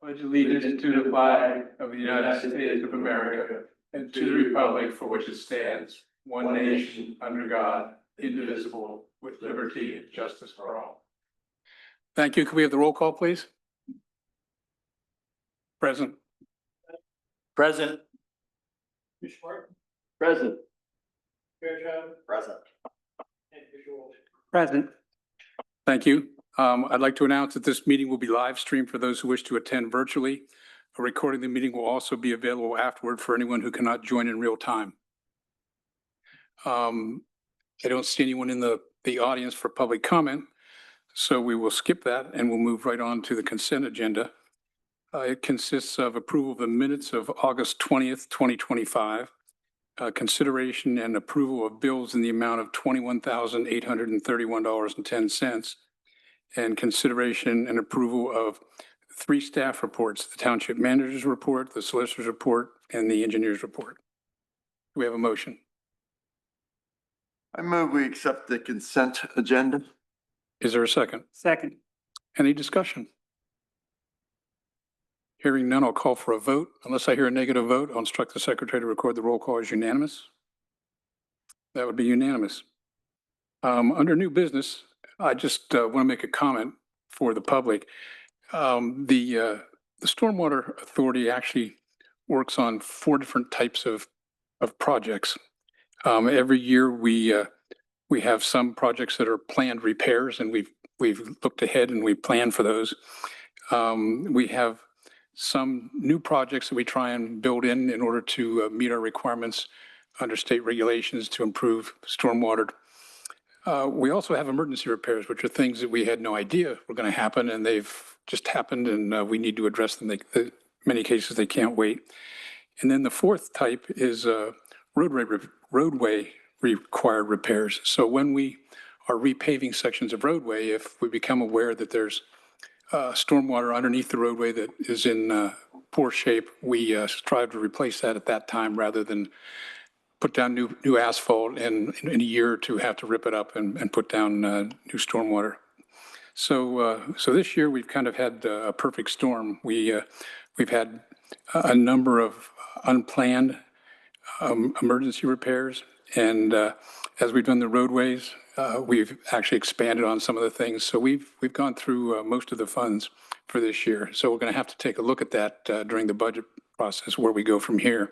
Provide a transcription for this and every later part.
pledge allegiance to the flag of the United States of America and to the republic for which it stands, one nation, under God, indivisible, with liberty and justice for all. Thank you. Can we have the roll call, please? Present. Present. Present. Present. Present. Thank you. I'd like to announce that this meeting will be live streamed for those who wish to attend virtually. A recording of the meeting will also be available afterward for anyone who cannot join in real time. I don't see anyone in the audience for public comment, so we will skip that and we'll move right on to the consent agenda. It consists of approval of the minutes of August 20th, 2025, consideration and approval of bills in the amount of $21,831.10, and consideration and approval of 3 staff reports: the township manager's report, the solicitor's report, and the engineer's report. Do we have a motion? I move we accept the consent agenda. Is there a second? Second. Any discussion? Hearing none, I'll call for a vote. Unless I hear a negative vote, I'll instruct the secretary to record the roll call as unanimous. That would be unanimous. Under new business, I just want to make a comment for the public. The Stormwater Authority actually works on 4 different types of projects. Every year we have some projects that are planned repairs, and we've looked ahead and we plan for those. We have some new projects that we try and build in order to meet our requirements under state regulations to improve stormwater. We also have emergency repairs, which are things that we had no idea were going to happen, and they've just happened, and we need to address them. In many cases, they can't wait. And then the 4th type is roadway required repairs. So when we are repaving sections of roadway, if we become aware that there's stormwater underneath the roadway that is in poor shape, we strive to replace that at that time rather than put down new asphalt and in a year or two have to rip it up and put down new stormwater. So this year we've kind of had a perfect storm. We've had a number of unplanned emergency repairs, and as we've done the roadways, we've actually expanded on some of the things. So we've gone through most of the funds for this year. So we're going to have to take a look at that during the budget process, where we go from here.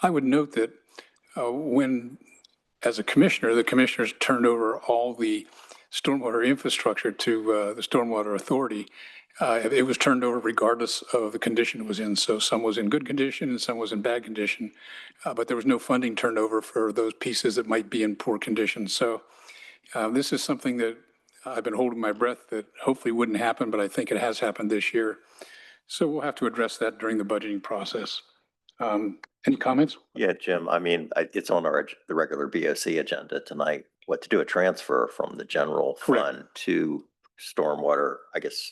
I would note that when, as a commissioner, the commissioners turned over all the stormwater infrastructure to the Stormwater Authority, it was turned over regardless of the condition it was in. So some was in good condition and some was in bad condition, but there was no funding turned over for those pieces that might be in poor condition. So this is something that I've been holding my breath that hopefully wouldn't happen, but I think it has happened this year. So we'll have to address that during the budgeting process. Any comments? Yeah, Jim, I mean, it's on the regular BOC agenda tonight, what to do a transfer from the general Correct. fund to stormwater, I guess,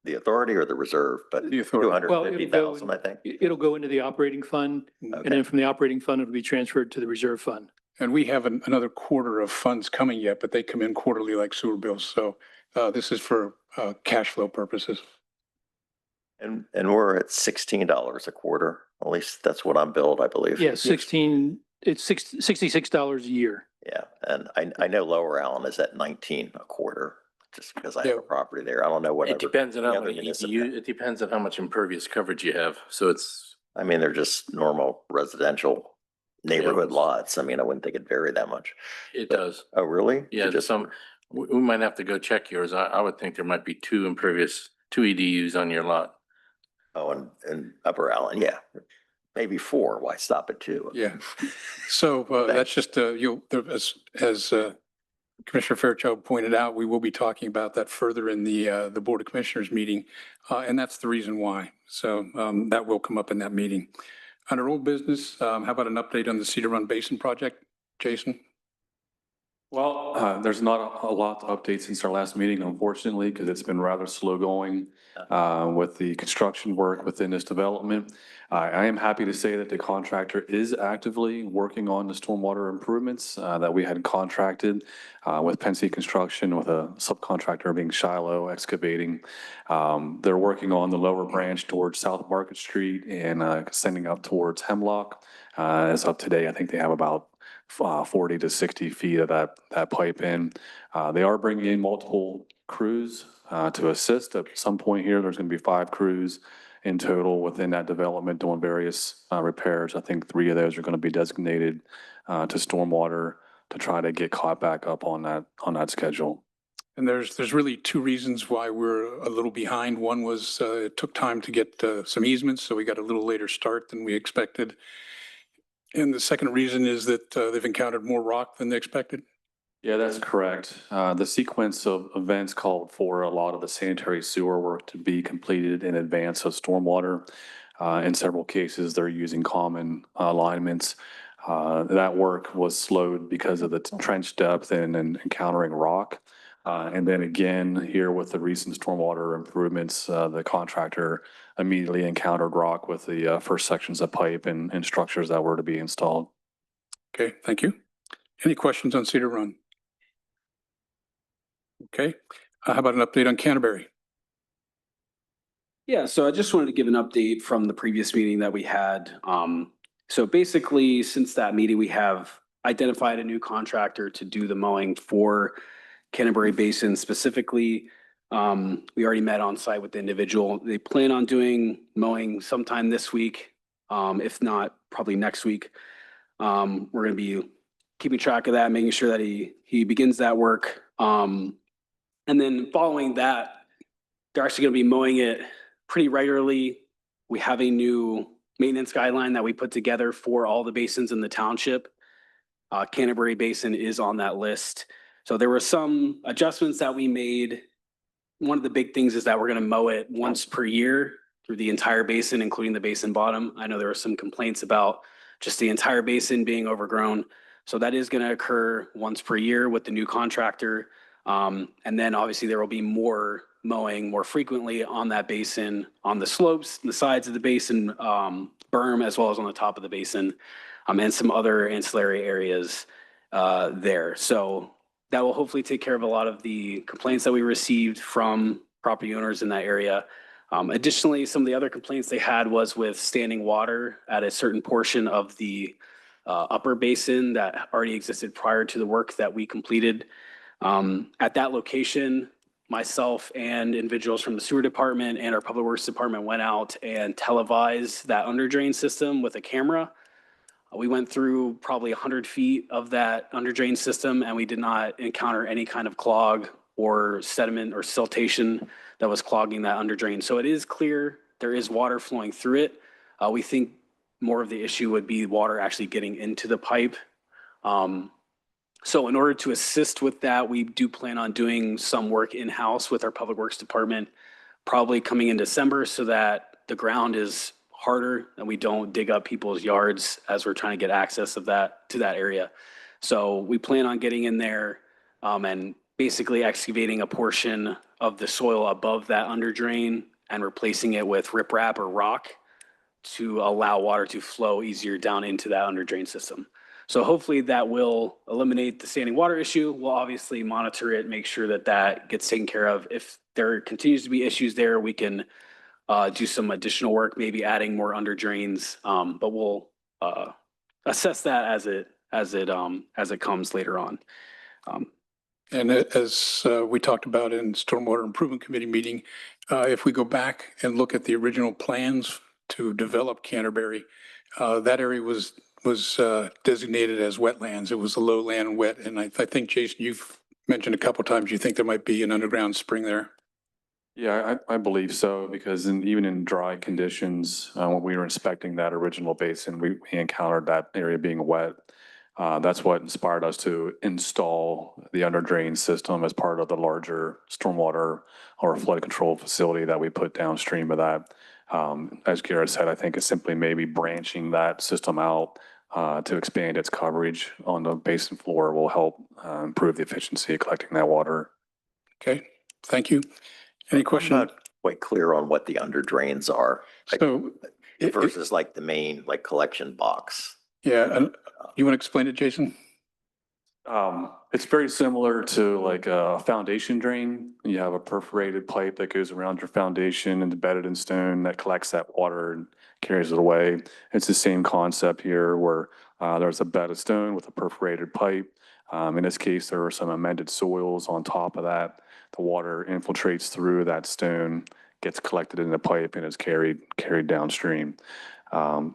the authority or the reserve, but The authority. 250,000, I think. It'll go into the operating fund, Okay. and then from the operating fund, it'll be transferred to the reserve fund. And we have another quarter of funds coming yet, but they come in quarterly like sewer bills. So this is for cash flow purposes. And we're at $16 a quarter. At least that's what I'm billed, I believe. Yeah, it's $66 a year. Yeah, and I know Lower Allen is at 19 a quarter, just because I have Yeah. a property there. I don't know what. It depends on the how other many municipal- EDU, it depends on how much impervious coverage you have. So it's, I mean, they're just normal residential neighborhood Yeah. lots. I mean, I wouldn't think it'd vary that much. it does. Oh, really? Yeah, Just we might have to go check yours. I would think there might be 2 EDUs on your lot. Oh, and Upper Allen, yeah, maybe 4. Why stop at 2? Yeah. So that's just, as Commissioner Fairchild pointed out, we will be talking about that further in the Board of Commissioners meeting. And that's the reason why. So that will come up in that meeting. Under old business, how about an update on the Cedar Run Basin project? Jason? Well, there's not a lot to update since our last meeting, unfortunately, because it's been rather slow going with the construction work within this development. I am happy to say that the contractor is actively working on the stormwater improvements that we had contracted with Pensy Construction, with a subcontractor being Shiloh Excavating. They're working on the lower branch towards South Market Street and extending up towards Hemlock. As of today, I think they have about 40 to 60 feet of that pipe in. They are bringing in multiple crews to assist. At some point here, there's going to be 5 crews in total within that development doing various repairs. I think 3 of those are going to be designated to stormwater to try to get caught back up on that schedule. And there's really 2 reasons why we're a little behind. One was it took time to get some easements, so we got a little later start than we expected. And the second reason is that they've encountered more rock than they expected. Yeah, that's correct. The sequence of events called for a lot of the sanitary sewer work to be completed in advance of stormwater. In several cases, they're using common alignments. That work was slowed because of the trench depth and encountering rock. And then again, here with the recent stormwater improvements, the contractor immediately encountered rock with the first sections of pipe and structures that were to be installed. Okay, thank you. Any questions on Cedar Run? Okay, how about an update on Canterbury? Yeah, so I just wanted to give an update from the previous meeting that we had. So basically, since that meeting, we have identified a new contractor to do the mowing for Canterbury Basin specifically. We already met on site with the individual. They plan on doing mowing sometime this week, if not probably next week. We're going to be keeping track of that, making sure that he begins that work. And then following that, they're actually going to be mowing it pretty regularly. We have a new maintenance guideline that we put together for all the basins in the township. Canterbury Basin is on that list. So there were some adjustments that we made. One of the big things is that we're going to mow it once per year through the entire basin, including the basin bottom. I know there were some complaints about just the entire basin being overgrown. So that is going to occur once per year with the new contractor. And then obviously there will be more mowing more frequently on that basin, on the slopes, the sides of the basin, berm, as well as on the top of the basin, and some other ancillary areas there. So that will hopefully take care of a lot of the complaints that we received from property owners in that area. Additionally, some of the other complaints they had was with standing water at a certain portion of the upper basin that already existed prior to the work that we completed. At that location, myself and individuals from the sewer department and our public works department went out and televised that underdrain system with a camera. We went through probably 100 feet of that underdrain system, and we did not encounter any kind of clog or sediment or siltation that was clogging that underdrain. So it is clear there is water flowing through it. We think more of the issue would be water actually getting into the pipe. So in order to assist with that, we do plan on doing some work in-house with our public works department, probably coming in December, so that the ground is harder and we don't dig up people's yards as we're trying to get access to that area. So we plan on getting in there and basically excavating a portion of the soil above that underdrain and replacing it with riprap or rock to allow water to flow easier down into that underdrain system. So hopefully that will eliminate the standing water issue. We'll obviously monitor it, make sure that that gets taken care of. If there continues to be issues there, we can do some additional work, maybe adding more under drains. But we'll assess that as it comes later on. And as we talked about in Stormwater Improvement Committee meeting, if we go back and look at the original plans to develop Canterbury, that area was designated as wetlands. It was a lowland wet. And I think, Jason, you've mentioned a couple of times you think there might be an underground spring there. Yeah, I believe so, because even in dry conditions, when we were inspecting that original basin, we encountered that area being wet. That's what inspired us to install the underdrain system as part of the larger stormwater or flood control facility that we put downstream of that. As Garrett said, I think it's simply maybe branching that system out to expand its coverage on the basin floor will help improve the efficiency of collecting that water. Okay, thank you. Any I'm question? not quite clear on what the under drains are So, versus like the main, like collection box. yeah, and you want to explain it, Jason? It's very similar to like a foundation drain. You have a perforated pipe that goes around your foundation and embedded in stone that collects that water and carries it away. It's the same concept here where there's a bed of stone with a perforated pipe. In this case, there are some amended soils on top of that. The water infiltrates through that stone, gets collected in the pipe and is carried downstream. So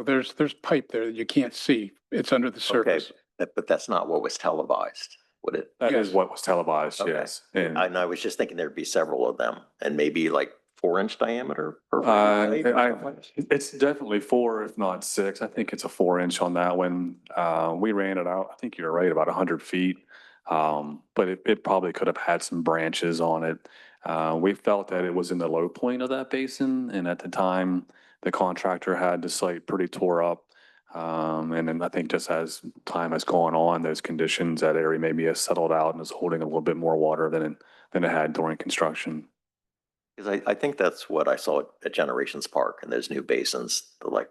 there's pipe there that you can't see. It's under the surface. But that's not what was televised, would it? That is Yes. what was televised, Okay. yes. And I was just thinking there'd be several of them and maybe like 4-inch diameter. It's definitely 4, if not 6. I think it's a 4-inch on that one. We ran it out, I think you're right, about 100 feet. But it probably could have had some branches on it. We felt that it was in the low point of that basin, and at the time, the contractor had the site pretty tore up. And then I think just as time has gone on, those conditions, that area maybe has settled out and is holding a little bit more water than it had during construction. Because I think that's what I saw at Generations Park and those new basins, the like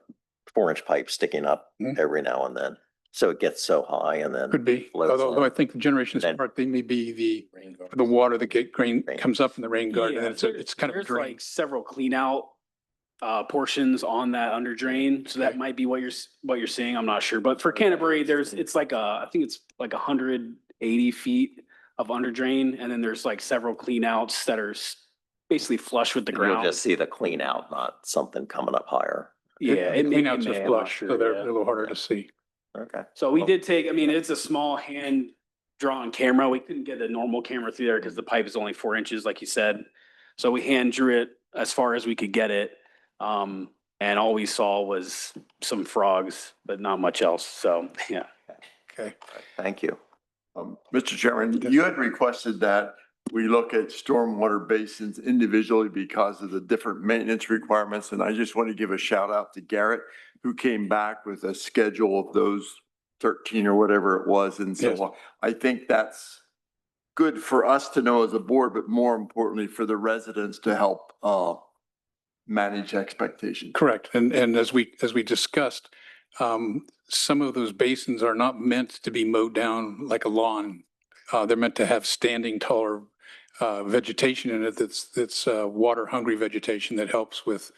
4-inch pipes sticking up Mhm. every now and then. So it gets so high and then. Could be, floats although I on. think the Generations Then- Park, they may be the water that rain Rain. comes up in the rain garden, and Yeah, it's kind of a there's drain. like several clean out portions on that under drain. So that Okay. might be what you're seeing. I'm not sure. But for Canterbury, it's like I think it's like 180 feet of under drain. And then there's like several clean outs that are basically flush with the And You'll ground. just see the clean out, not something coming up higher. Yeah. The it may- clean it outs may, are I'm not flush, so sure, they're yeah. a little harder to see. Okay. So we did take, I mean, it's a small hand drawn camera. We couldn't get a normal camera through there because the pipe is only 4 inches, like you said. So we hand drew it as far as we could get it. And all we saw was some frogs, but not much else. So, yeah. Okay, Thank you. Mr. Chairman, you had requested that we look at stormwater basins individually because of the different maintenance requirements. And I just want to give a shout out to Garrett, who came back with a schedule of those 13 or whatever it was. And Yes. so I think that's good for us to know as a board, but more importantly for the residents to help manage expectations. correct. And as we discussed, some of those basins are not meant to be mowed down like a lawn. They're meant to have standing taller vegetation in it that's water hungry vegetation that helps with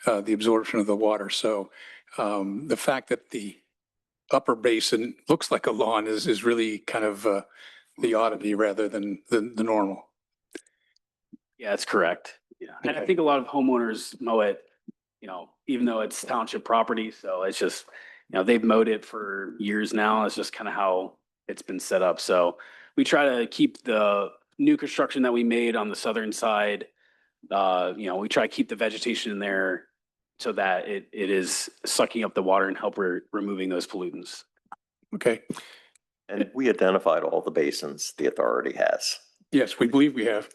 the absorption of the water. So the fact that the upper basin looks like a lawn is really kind of the oddity rather than the normal. Yeah, that's correct. Yeah. And I Okay. think a lot of homeowners mow it, even though it's township property. So it's just, they've mowed it for years now. It's just kind of how it's been set up. So we try to keep the new construction that we made on the southern side. We try to keep the vegetation in there so that it is sucking up the water and help removing those pollutants. Okay, And we identified all the basins the authority has. yes, we believe we have.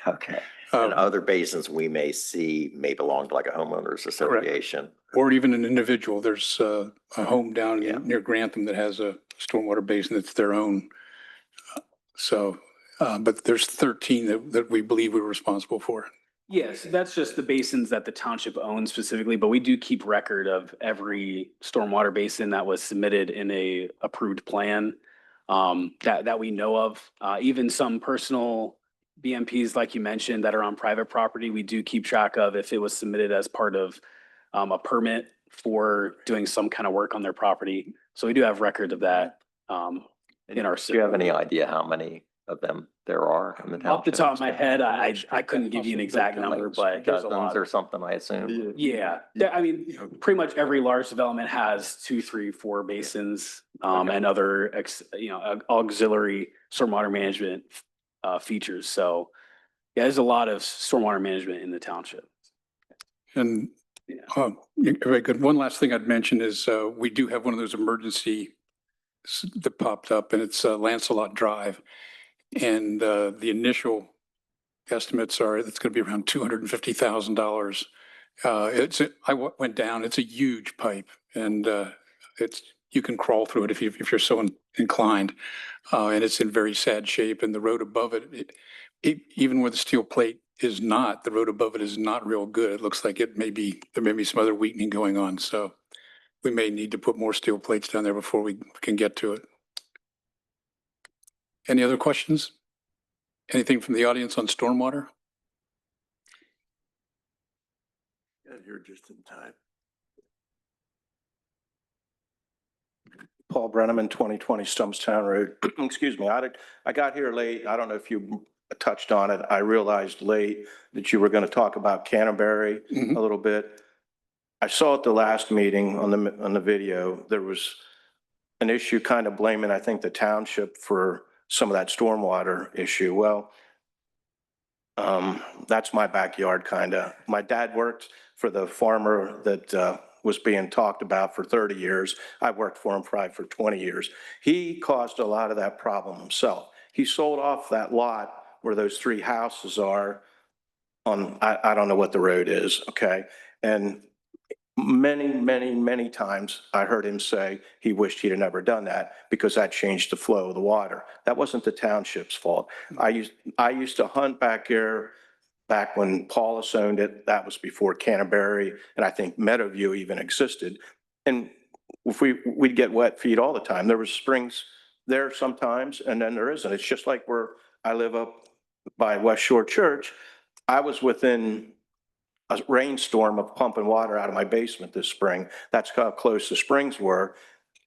Okay. And Uh, other basins we may see may belong to like a homeowners association. Or even an individual. There's a home down Yeah. near Grantham that has a stormwater basin that's their own. So, but there's 13 that we believe we're responsible for. Yes, that's just the basins that the township owns specifically, but we do keep record of every stormwater basin that was submitted in a approved plan that we know of. Even some personal BMPs, like you mentioned, that are on private property, we do keep track of if it was submitted as part of a permit for doing some kind of work on their property. So we do have record of that in our Do you have system. any idea how many of them there are in the township? Off the top of my head, I couldn't give you an exact number, but there's a Dozens lot. or something, I assume. Yeah, I mean, pretty much every large development has 2, 3, 4 basins, and other, auxiliary stormwater management, features. So, yeah, there's a lot of stormwater management in the township. And very good. One last thing I'd mention is we do have one of those emergency that popped up, and it's Lancelot Drive. And the initial estimates are it's going to be around $250,000. I went down. It's a huge pipe, and you can crawl through it if you're so inclined. And it's in very sad shape, and the road above even where the steel plate is not, the road above it is not real good. It looks like there may be some other weakening going on. So we may need to put more steel plates down there before we can get to it. Any other questions? Anything from the audience on stormwater? Got here just in time. Paul Brenneman, 2020 Stumpstown Road. Excuse me, I got here late. I don't know if you touched on it. I realized late that you were going to talk about Canterbury Mhm. a little bit. I saw at the last meeting on the video, there was an issue kind of blaming, I think, the township for some of that stormwater issue. Well, that's my backyard, kind of. My dad worked for the farmer that was being talked about for 30 years. I worked for him probably for 20 years. He caused a lot of that problem himself. He sold off that lot where those three houses are on, I don't know what the road is, okay? And many times I heard him say he wished he'd have never done that because that changed the flow of the water. That wasn't the township's fault. I used to hunt back there back when Paulus owned it. That was before Canterbury, and I think Meadowview even existed. And if we'd get wet feet all the time. There was springs there sometimes, and then there isn't. It's just like where I live up by West Shore Church. I was within a rainstorm of pumping water out of my basement this spring. That's how close the springs were,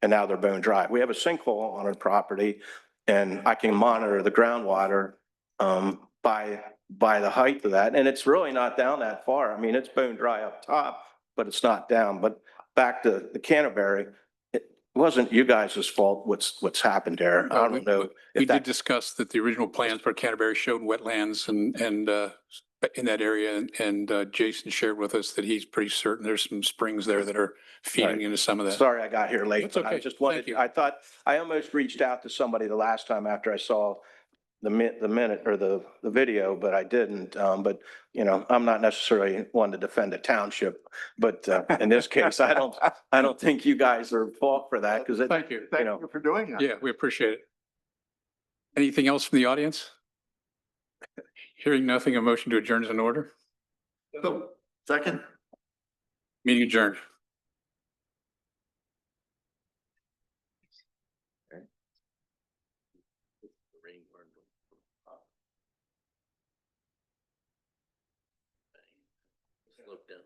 and now they're bone dry. We have a sinkhole on our property, and I can monitor the groundwater by the height of that, and it's really not down that far. I mean, it's bone dry up top, but it's not down. But back to the Canterbury, it wasn't you guys' fault what's happened there. I don't know. We if did that- discuss that the original plans for Canterbury showed wetlands and in that area. And Jason shared with us that he's pretty certain there's some springs there that are feeding Right. into some of that. Sorry I got here late. That's but I okay. just Thank wanted, you. I thought, I almost reached out to somebody the last time after I saw the minute or the video, but I didn't. But, you know, I'm not necessarily one to defend a township, but in this case, I don't think you guys are at fault for that because Thank you. Thank know. you for doing that. Yeah, we appreciate it. Anything else from the audience? Hearing nothing, a motion to adjourn is in order. Second? Meeting adjourned. Look down.